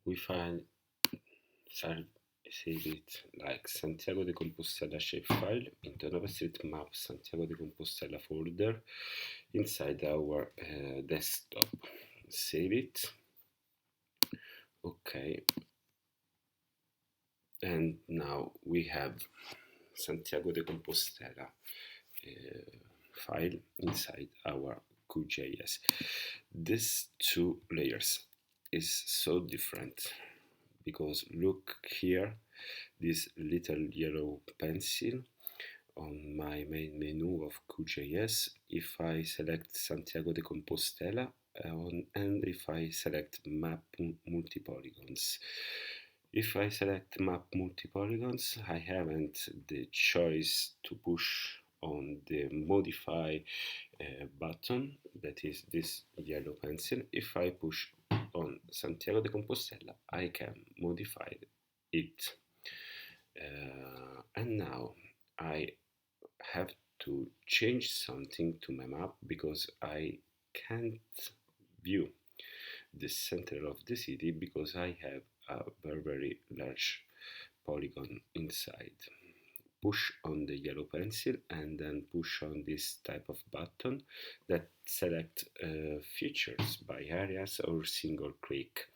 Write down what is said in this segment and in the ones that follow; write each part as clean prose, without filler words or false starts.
we find save it like Santiago de Compostela shapefile into an OpenStreetMap Santiago de Compostela folder inside our desktop. Save it. Okay. And now we have Santiago de Compostela file inside our QGIS. These two layers is so different because look here, this little yellow pencil on my main menu of QGIS. If I select Santiago de Compostela and if I select map multi-polygons. If I select map multi-polygons, I haven't the choice to push on the modify button, that is this yellow pencil. If I push on Santiago de Compostela, I can modify it. And now I have to change something to my map because I can't view the center of the city because I have a very large polygon inside. Push on the yellow pencil and then push on this type of button that select features by areas or single click.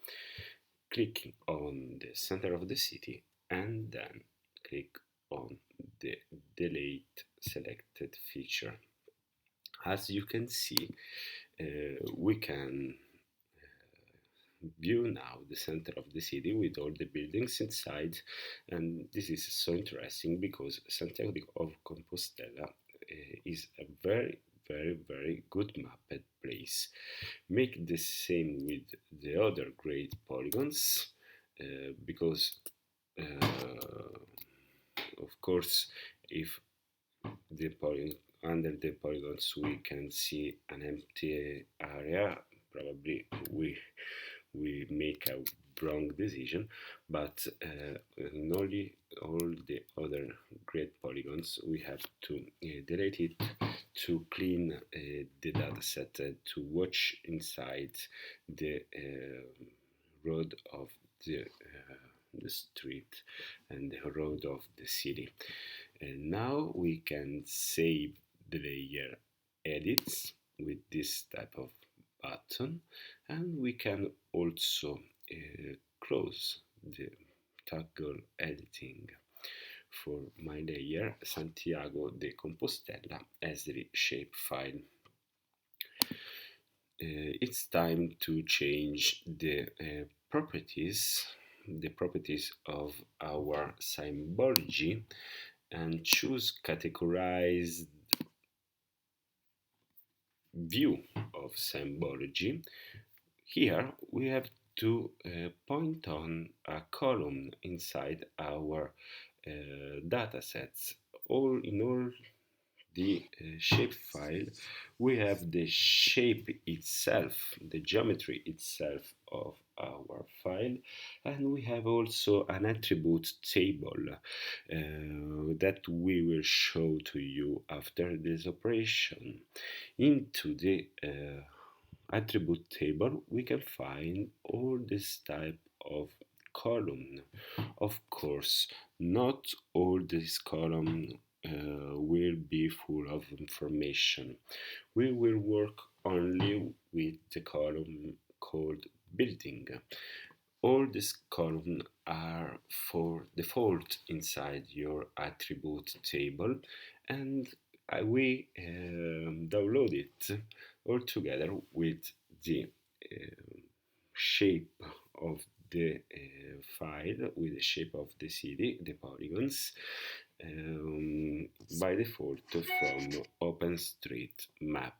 Clicking on the center of the city and then click on the delete selected feature. As you can see, we can view now the center of the city with all the buildings inside, and this is so interesting because Santiago of Compostela is a very good mapped place. Make the same with the other great polygons because of course if the under the polygons we can see an empty area, probably we make a wrong decision, but in all the other great polygons we have to delete it to clean the dataset, to watch inside the road of the street and the road of the city. And now we can save the layer edits with this type of button, and we can also close the toggle editing for my layer Santiago de Compostela S3 shapefile. It's time to change the properties of our symbology and choose categorized view of symbology. Here we have to point on a column inside our datasets. In all the shapefile, we have the shape itself, the geometry itself of our file, and we have also an attribute table that we will show to you after this operation. Into the attribute table we can find all this type of column. Of course, not all this column will be full of information. We will work only with the column called building. All these columns are for default inside your attribute table, and we download it all together with the shape of the file, with the shape of the city, the polygons, by default from OpenStreetMap.